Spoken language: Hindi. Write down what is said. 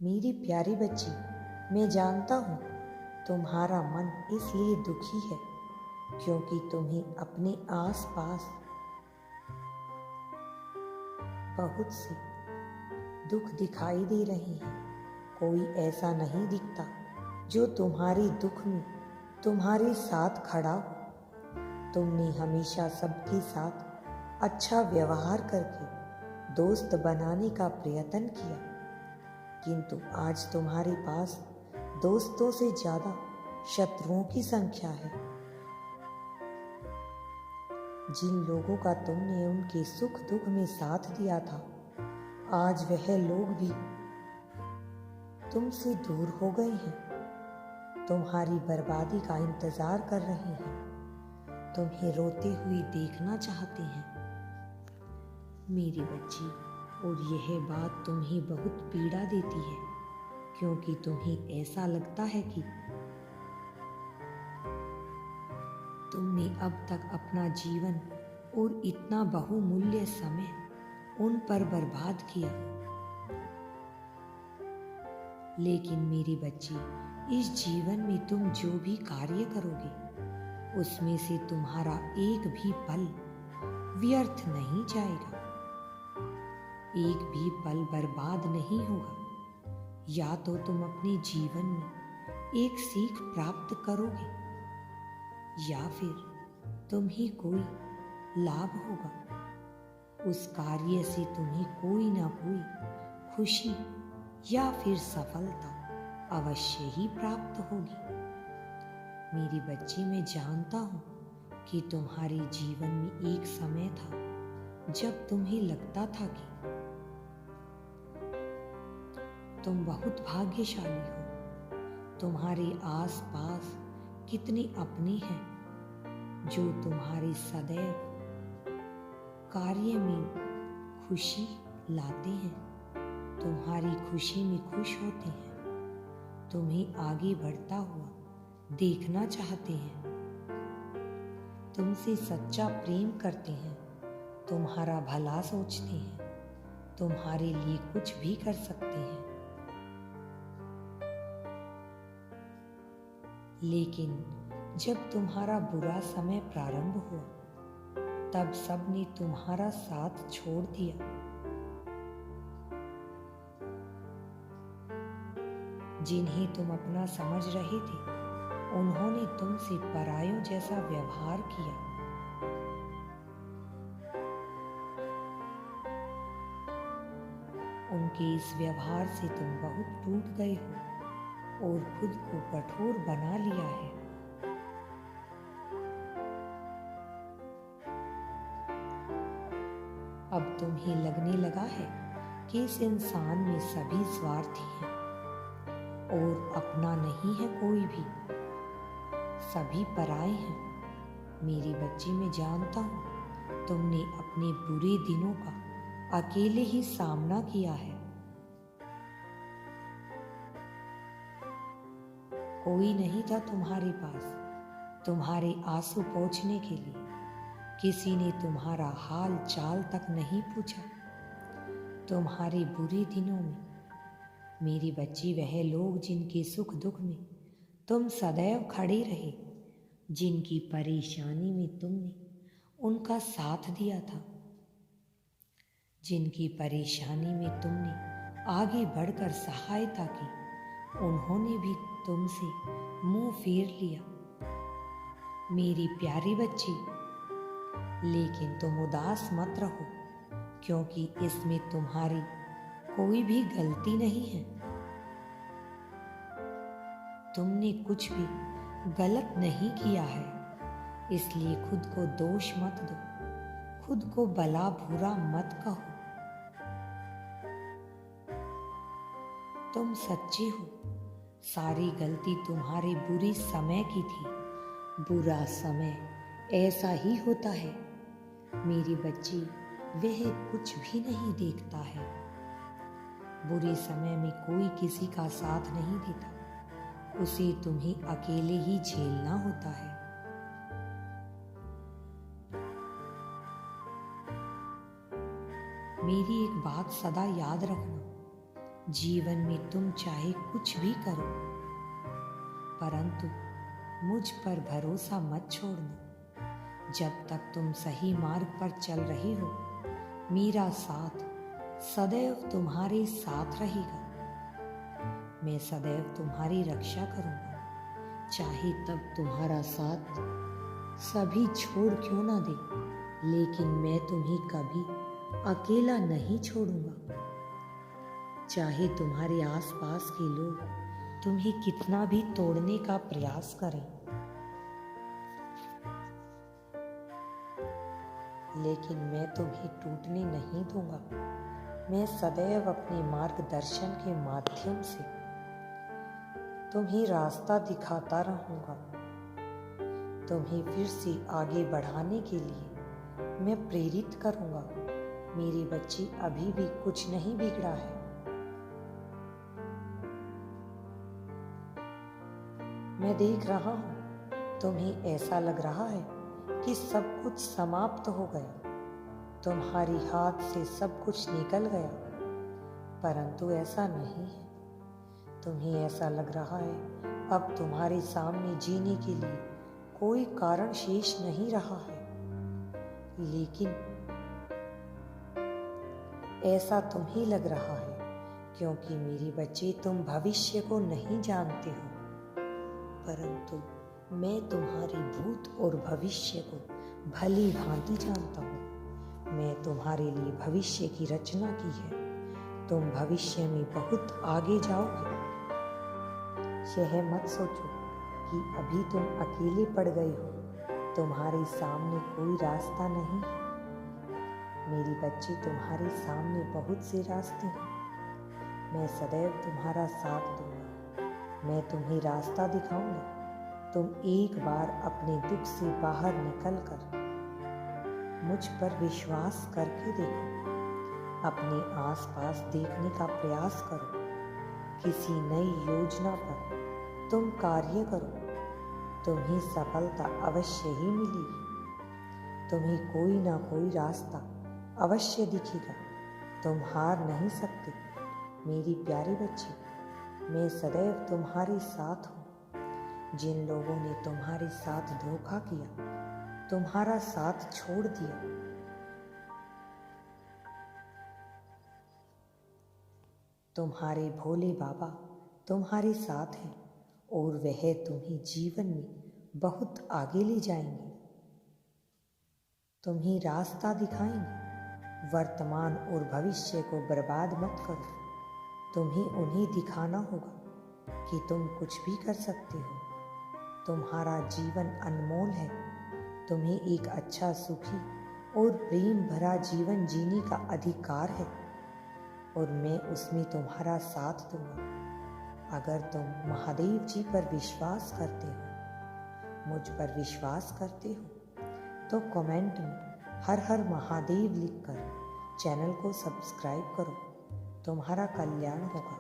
मेरी प्यारी बच्ची, मैं जानता हूँ तुम्हारा मन इसलिए दुखी है क्योंकि तुम्हें अपने आसपास बहुत से दुख दिखाई दे रहे हैं। कोई ऐसा नहीं दिखता जो तुम्हारे दुख में तुम्हारे साथ खड़ा हो। तुमने हमेशा सबके साथ अच्छा व्यवहार करके दोस्त बनाने का प्रयत्न किया, किंतु आज तुम्हारे पास दोस्तों से ज्यादा शत्रुओं की संख्या है। जिन लोगों का तुमने उनके सुख दुख में साथ दिया था, आज वह लोग भी तुमसे दूर हो गए हैं। तुम्हारी बर्बादी का इंतजार कर रहे हैं, तुम्हें रोते हुए देखना चाहते हैं। मेरी बच्ची, और यह बात तुम्हें बहुत पीड़ा देती है क्योंकि तुम्हें ऐसा लगता है कि तुमने अब तक अपना जीवन और इतना बहुमूल्य समय उन पर बर्बाद किया। लेकिन मेरी बच्ची, इस जीवन में तुम जो भी कार्य करोगे उसमें से तुम्हारा एक भी पल व्यर्थ नहीं जाएगा, एक भी पल बर्बाद नहीं होगा। या तो तुम अपने जीवन में एक सीख प्राप्त करोगे या फिर तुम्हें कोई लाभ होगा। उस कार्य से तुम्हें कोई ना कोई खुशी या फिर सफलता अवश्य ही प्राप्त होगी। मेरी बच्ची, मैं जानता हूँ कि तुम्हारे जीवन में एक समय था जब तुम्हें लगता था कि तुम बहुत भाग्यशाली हो। तुम्हारे आसपास कितने अपने हैं जो तुम्हारे सदैव कार्य में खुशी लाते हैं, तुम्हारी खुशी में खुश होते हैं, तुम्हें आगे बढ़ता हुआ देखना चाहते हैं, तुमसे सच्चा प्रेम करते हैं, तुम्हारा भला सोचते हैं, तुम्हारे लिए कुछ भी कर सकते हैं। लेकिन जब तुम्हारा बुरा समय प्रारंभ हुआ, तब सबने तुम्हारा साथ छोड़ दिया। जिन्हें तुम अपना समझ रहे थे, उन्होंने तुमसे परायों जैसा व्यवहार किया। उनके इस व्यवहार से तुम बहुत टूट गए हो और खुद को कठोर बना लिया है। अब तुम्हें लगने लगा है कि इस इंसान में सभी स्वार्थी हैं और अपना नहीं है कोई भी, सभी पराए हैं। मेरी बच्ची, मैं जानता हूँ तुमने अपने बुरे दिनों का अकेले ही सामना किया है। कोई नहीं था तुम्हारे पास तुम्हारे आंसू पोंछने के लिए, किसी ने तुम्हारा हाल चाल तक नहीं पूछा। तुम्हारे बुरे दिनों में मेरी बच्ची, वह लोग जिनके सुख दुख में तुम सदैव खड़े रहे, जिनकी परेशानी में तुमने उनका साथ दिया था, जिनकी परेशानी में तुमने आगे बढ़कर सहायता की, उन्होंने भी तुमसे मुंह फेर लिया। मेरी प्यारी बच्ची, लेकिन तुम उदास मत रहो क्योंकि इसमें तुम्हारी कोई भी गलती नहीं है। तुमने कुछ भी गलत नहीं किया है, इसलिए खुद को दोष मत दो, खुद को भला बुरा मत कहो। तुम सच्चे हो, सारी गलती तुम्हारे बुरे समय की थी। बुरा समय ऐसा ही होता है मेरी बच्ची, वह कुछ भी नहीं देखता है। बुरे समय में कोई किसी का साथ नहीं देता, उसे तुम्हें अकेले ही झेलना होता है। मेरी एक बात सदा याद रखना, जीवन में तुम चाहे कुछ भी करो, परंतु मुझ पर भरोसा मत छोड़ना। जब तक तुम सही मार्ग पर चल रही हो, मेरा साथ सदैव तुम्हारे साथ रहेगा। मैं सदैव तुम्हारी रक्षा करूंगा, चाहे तब तुम्हारा साथ सभी छोड़ क्यों ना दे, लेकिन मैं तुम्हें कभी अकेला नहीं छोड़ूंगा। चाहे तुम्हारे आसपास के लोग तुम्हें कितना भी तोड़ने का प्रयास करें, लेकिन मैं तुम्हें टूटने नहीं दूंगा। मैं सदैव अपने मार्गदर्शन के माध्यम से तुम्हें रास्ता दिखाता रहूंगा। तुम्हें फिर से आगे बढ़ाने के लिए मैं प्रेरित करूंगा। मेरी बच्ची, अभी भी कुछ नहीं बिगड़ा है। मैं देख रहा हूँ, तुम्हें ऐसा लग रहा है कि सब कुछ समाप्त हो गया, तुम्हारी हाथ से सब कुछ निकल गया, परंतु ऐसा नहीं है। तुम्हें ऐसा लग रहा है अब तुम्हारे सामने जीने के लिए कोई कारण शेष नहीं रहा है, लेकिन ऐसा तुम्हें लग रहा है क्योंकि मेरे बच्चे तुम भविष्य को नहीं जानते हो, परंतु मैं तुम्हारे भूत और भविष्य को भली भांति जानता हूँ। मैं तुम्हारे लिए भविष्य की रचना की है। तुम भविष्य में बहुत आगे जाओगे। यह मत सोचो कि अभी तुम अकेले पड़ गए हो, तुम्हारे सामने कोई रास्ता नहीं है। मेरी बच्ची, तुम्हारे सामने बहुत से रास्ते हैं। मैं सदैव तुम्हारा साथ दूंगा। मैं तुम्हें रास्ता दिखाऊंगा। तुम एक बार अपने दुख से बाहर निकलकर मुझ पर विश्वास करके देखो। अपने आसपास देखने का प्रयास करो। किसी नई योजना पर तुम कार्य करो। तुम्हें सफलता अवश्य ही मिलेगी। तुम्हें कोई ना कोई रास्ता अवश्य दिखेगा। तुम हार नहीं सकते। मेरी प्यारी बच्ची, मैं सदैव तुम्हारे साथ हूँ। जिन लोगों ने तुम्हारे साथ धोखा किया, तुम्हारा साथ छोड़ दिया, तुम्हारे भोले बाबा तुम्हारे साथ हैं और वह तुम्हें जीवन में बहुत आगे ले जाएंगे। तुम्हें रास्ता दिखाएंगे। वर्तमान और भविष्य को बर्बाद मत करो। तुम्हें उन्हें दिखाना होगा कि तुम कुछ भी कर सकते हो। तुम्हारा जीवन अनमोल है। तुम्हें एक अच्छा, सुखी और प्रेम भरा जीवन जीने का अधिकार है और मैं उसमें तुम्हारा साथ दूंगा। अगर तुम महादेव जी पर विश्वास करते हो, मुझ पर विश्वास करते हो, तो कमेंट में हर हर महादेव लिखकर चैनल को सब्सक्राइब करो। तुम्हारा कल्याण होगा।